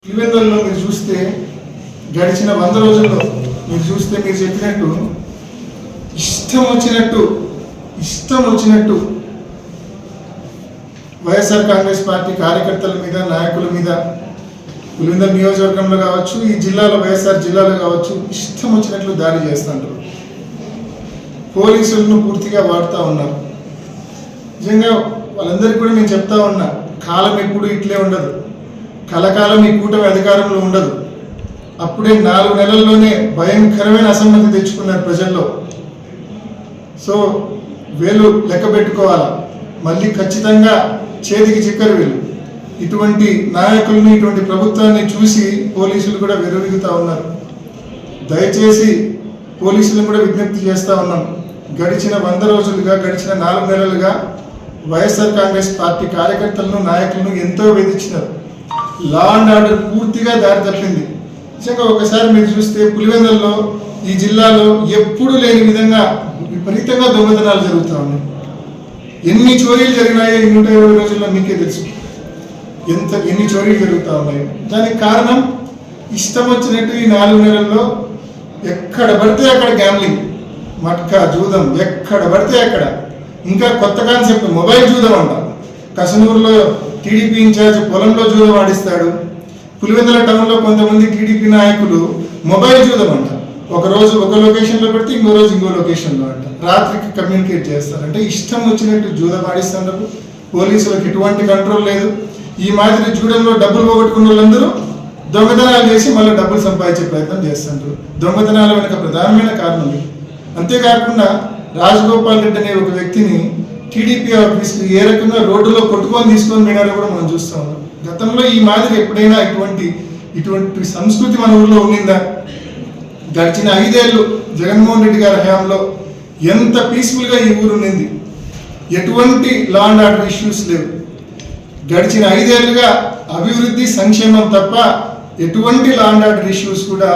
పులివెందులలో మీరు చూస్తే గడిచిన 100 రోజుల్లో మీరు చూస్తే మీరు చెప్పినట్టు ఇష్టం వచ్చినట్టు వైఎస్ఆర్ కాంగ్రెస్ పార్టీ కార్యకర్తల మీద నాయకుల మీద పులివెందుల నియోజకవర్గంలో కావచ్చు, ఈ జిల్లాలో వైఎస్ఆర్ జిల్లాలో కావచ్చు, ఇష్టం వచ్చినట్లు దాడి చేస్తుంటారు. పోలీసులను పూర్తిగా వాడుతూ ఉన్నారు. నిజంగా వాళ్ళందరికీ కూడా నేను చెప్తా ఉన్నా, కాలం ఎప్పుడు ఇట్లే ఉండదు. కలకాలం ఈ కూటమి అధికారంలో ఉండదు. అప్పుడే 4 నెలల్లోనే భయంకరమైన అసమ్మతి తెచ్చుకున్నారు ప్రజల్లో. సో వీళ్ళు లెక్క పెట్టుకోవాలా. మళ్ళీ ఖచ్చితంగా చేతికి చిక్కరు వీళ్ళు. ఇటువంటి నాయకుల్ని, ఇటువంటి ప్రభుత్వాన్ని చూసి పోలీసులు కూడా విర్రవీగుతూ ఉన్నారు. దయచేసి పోలీసులను కూడా విజ్ఞప్తి చేస్తూ ఉన్నాం. గడిచిన 100 రోజులుగా, గడిచిన 4 నెలలుగా వైఎస్ఆర్ కాంగ్రెస్ పార్టీ కార్యకర్తలను, నాయకులను ఎంతో వేధించినారు. లా అండ్ ఆర్డర్ పూర్తిగా దారి తప్పింది. నిజంగా ఒకసారి మీరు చూస్తే పులివెందులలో, ఈ జిల్లాలో ఎప్పుడు లేని విధంగా విపరీతంగా దొంగతనాలు జరుగుతూ ఉన్నాయి. ఎన్ని చోరీలు జరిగినాయో 120 రోజుల్లో మీకే తెలుసు. ఎన్ని చోరీలు జరుగుతూ ఉన్నాయి. దానికి కారణం ఇష్టం వచ్చినట్టు ఈ 4 నెలల్లో ఎక్కడ పడితే అక్కడ గ్యాంబ్లింగ్, మట్కా, జూదం, ఎక్కడ పడితే అక్కడ. ఇంకా కొత్త కాన్సెప్ట్ మొబైల్ జూదం అంట. కసనూరులో టీడీపీ ఇన్ఛార్జ్ పొలంలో జూదం ఆడిస్తాడు. పులివెందుల టౌన్లో కొంతమంది టీడీపీ నాయకులు మొబైల్ జూదం అంట. ఒకరోజు ఒక లొకేషన్లో పెడితే ఇంకో రోజు ఇంకో లొకేషన్లో అంట. రాత్రికి కమ్యూనికేట్ చేస్తారు. అంటే ఇష్టం వచ్చినట్టు జూదం ఆడిస్తున్నారు. పోలీసులకు ఎటువంటి కంట్రోల్ లేదు. ఈ మాదిరి జూదంలో డబ్బులు పోగొట్టుకున్న వాళ్ళందరూ దొంగతనాలు చేసి మళ్ళీ డబ్బులు సంపాదించే ప్రయత్నం చేస్తుంటారు. దొంగతనాల వెనుక ప్రధానమైన కారణం. అంతేకాకుండా రాజగోపాల్ రెడ్డి అనే ఒక వ్యక్తిని టీడీపీ ఆఫీస్కి ఏ రకంగా రోడ్డులో కొట్టుకొని తీసుకొని పోయినారో కూడా మనం చూస్తూ ఉన్నాం. గతంలో ఈ మాదిరి ఎప్పుడైనా ఇటువంటి సంస్కృతి మన ఊళ్ళో ఉండిందా? గడిచిన 5 ఏళ్ళు జగన్మోహన్ రెడ్డి గారి హయాంలో ఎంత పీస్ఫుల్గా ఈ ఊరు ఉండింది. ఎటువంటి లా అండ్ ఆర్డర్ ఇష్యూస్ లేవు. గడిచిన 5 ఏళ్ళుగా అభివృద్ధి, సంక్షేమం తప్ప ఎటువంటి లా అండ్ ఆర్డర్ ఇష్యూస్ కూడా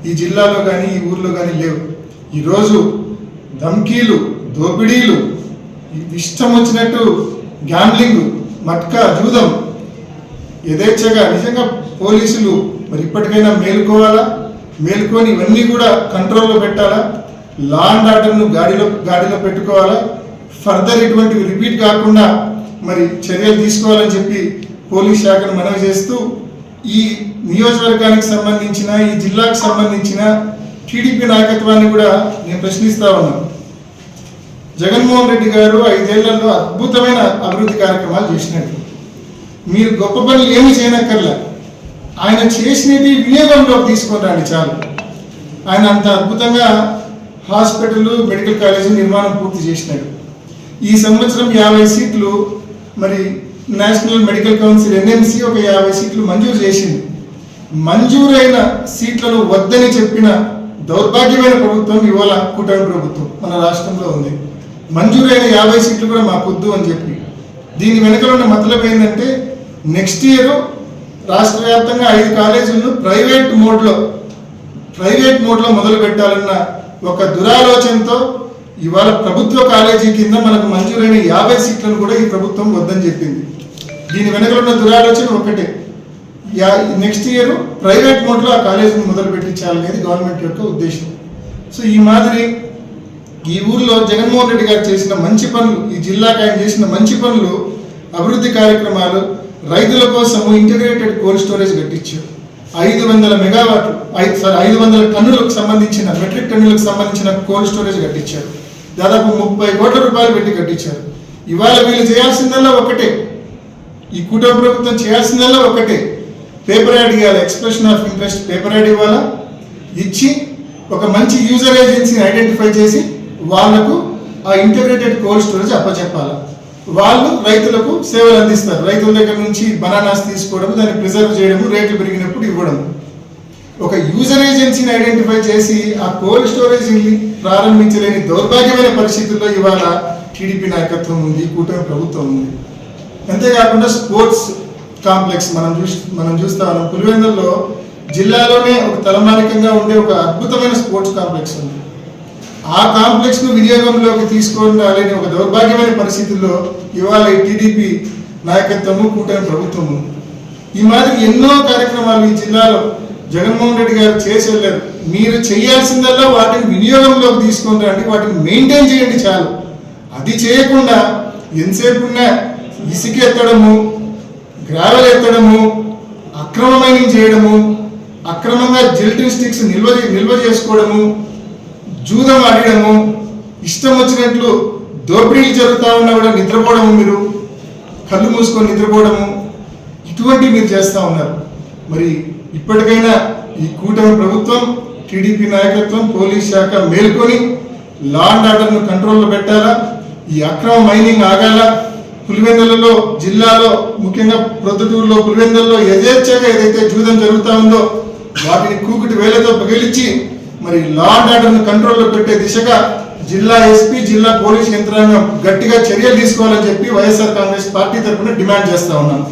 ఈ జిల్లాలో కానీ, ఈ ఊర్లో కానీ లేవు. ఈరోజు ధమ్కీలు, దోపిడీలు, ఇష్టం వచ్చినట్టు గ్యాంబ్లింగ్, మట్కా, జూదం యథేచ్ఛగా. నిజంగా పోలీసులు మరి ఇప్పటికైనా మేలుకొని ఇవన్నీ కూడా కంట్రోల్లో పెట్టాలా. లా అండ్ ఆర్డర్ను గాడిలో పెట్టుకోవాలా. ఫర్దర్ ఇటువంటివి రిపీట్ కాకుండా మరి చర్యలు తీసుకోవాలని చెప్పి పోలీస్ శాఖను మనవి చేస్తూ, ఈ నియోజకవర్గానికి సంబంధించిన, ఈ జిల్లాకు సంబంధించిన టీడీపీ నాయకత్వాన్ని కూడా నేను ప్రశ్నిస్తా ఉన్నాను. జగన్మోహన్ రెడ్డి గారు 5 ఏళ్లలో అద్భుతమైన అభివృద్ధి కార్యక్రమాలు చేసినట్టు. మీరు గొప్ప పనులు ఏమీ చేయనక్కర్లే. ఆయన చేసినవి వినియోగంలోకి తీసుకొని రండి చాలు. ఆయన అంత అద్భుతంగా హాస్పిటల్, మెడికల్ కాలేజీ నిర్మాణం పూర్తి చేసినాడు. ఈ సంవత్సరం 50 సీట్లు మరి నేషనల్ మెడికల్ కౌన్సిల్ NMC ఒక 50 సీట్లు మంజూరు చేసింది. మంజూరైన సీట్లను వద్దని చెప్పిన దౌర్భాగ్యమైన ప్రభుత్వం ఇవాళ కూటమి ప్రభుత్వం మన రాష్ట్రంలో ఉంది. మంజూరైన 50 సీట్లు కూడా మాకొద్దు అని చెప్పి. దీని వెనుకలో ఉన్న మతలబ్ ఏంటంటే, నెక్స్ట్ ఇయర్ రాష్ట్ర వ్యాప్తంగా 5 కాలేజీలను ప్రైవేట్ మోడ్లో మొదలు పెట్టాలన్న ఒక దురాలోచనతో ఇవాళ ప్రభుత్వ కాలేజీ కింద మనకు మంజూరైన 50 సీట్లను కూడా ఈ ప్రభుత్వం వద్దని చెప్పింది. దీని వెనుకలో ఉన్న దురాలోచన ఒకటే, నెక్స్ట్ ఇయర్ ప్రైవేట్ మోడ్లో ఆ కాలేజీని మొదలు పెట్టించాలనేది గవర్నమెంట్ యొక్క ఉద్దేశం. సో ఈ మాదిరి ఈ ఊర్లో జగన్మోహన్ రెడ్డి గారు చేసిన మంచి పనులు, ఈ జిల్లాకు ఆయన చేసిన మంచి పనులు, అభివృద్ధి కార్యక్రమాలు, రైతుల కోసం ఇంటిగ్రేటెడ్ కోల్డ్ స్టోరేజ్ కట్టించారు. 500 టన్నులకు సంబంధించిన, మెట్రిక్ టన్నులకు సంబంధించిన కోల్డ్ స్టోరేజ్ కట్టించారు. దాదాపు 30 కోట్ల రూపాయలు పెట్టి కట్టించారు. ఇవాళ వీళ్ళు చేయాల్సిందల్లా ఒకటే, ఈ కూటమి ప్రభుత్వం చేయాల్సిందల్లా ఒకటే, పేపర్ యాడ్ ఇవ్వాలి. Expression of interest paper ad ఇవ్వాలా, ఇచ్చి ఒక మంచి యూజర్ ఏజెన్సీని ఐడెంటిఫై చేసి వాళ్లకు ఆ ఇంటిగ్రేటెడ్ కోల్డ్ స్టోరేజ్ అప్పచెప్పాలి. వాళ్ళు రైతులకు సేవలు అందిస్తారు. రైతుల దగ్గర నుంచి బనానాస్ తీసుకోవడం, దాన్ని ప్రిజర్వ్ చేయడము, రేట్లు పెరిగినప్పుడు ఇవ్వడం. ఒక యూజర్ ఏజెన్సీని ఐడెంటిఫై చేసి ఆ కోల్డ్ స్టోరేజ్ని ప్రారంభించలేని దౌర్భాగ్యమైన పరిస్థితుల్లో ఇవాళ టీడీపీ నాయకత్వం ఉంది, కూటమి ప్రభుత్వం ఉంది. అంతేకాకుండా స్పోర్ట్స్ కాంప్లెక్స్ మనం చూస్తా ఉన్నాం. పులివెందులలో జిల్లాలోనే ఒక తలమానికంగా ఉండే ఒక అద్భుతమైన స్పోర్ట్స్ కాంప్లెక్స్ ఉంది. ఆ కాంప్లెక్స్ ను వినియోగంలోకి తీసుకొని రాలేని ఒక దౌర్భాగ్యమైన పరిస్థితుల్లో ఇవాళ టీడీపీ నాయకత్వము, కూటమి ప్రభుత్వము. ఈ మాదిరి ఎన్నో కార్యక్రమాలు ఈ జిల్లాలో జగన్మోహన్ రెడ్డి గారు చేసి వెళ్ళారు. మీరు చేయాల్సిందల్లా వాటిని వినియోగంలోకి తీసుకుని రండి, వాటిని మెయింటైన్ చేయండి చాలు. అది చేయకుండా ఎంతసేపు ఉన్నా ఇసుక ఎత్తడము, గ్రావెల్ ఎత్తడము, అక్రమ మైనింగ్ చేయడము, అక్రమంగా జిల్టిన్ స్టిక్స్ నిల్వ చేసుకోవడము, జూదం ఆడడము, ఇష్టం వచ్చినట్లు దోపిడీలు జరుగుతూ ఉన్నా కూడా నిద్రపోవడము, మీరు కళ్ళు మూసుకొని నిద్రపోవడము, ఇటువంటివి మీరు చేస్తూ ఉన్నారు. మరి ఇప్పటికైనా ఈ కూటమి ప్రభుత్వం, టీడీపీ నాయకత్వం, పోలీస్ శాఖ మేల్కొని లా అండ్ ఆర్డర్ను కంట్రోల్లో పెట్టాలా, ఈ అక్రమ మైనింగ్ ఆగాల. పులివెందులలో జిల్లాలో ముఖ్యంగా ప్రొద్దుటూరులో పులివెందులలో యథేచ్ఛగా ఏదైతే జూదం జరుగుతూ ఉందో వాటిని కూకుటి వేలతో పగిలించి మరి లా అండ్ ఆర్డర్ను కంట్రోల్లో పెట్టే దిశగా జిల్లా ఎస్పీ, జిల్లా పోలీస్ యంత్రాంగం గట్టిగా చర్యలు తీసుకోవాలని చెప్పి వైఎస్ఆర్ కాంగ్రెస్ పార్టీ తరఫున డిమాండ్ చేస్తా ఉన్నాను.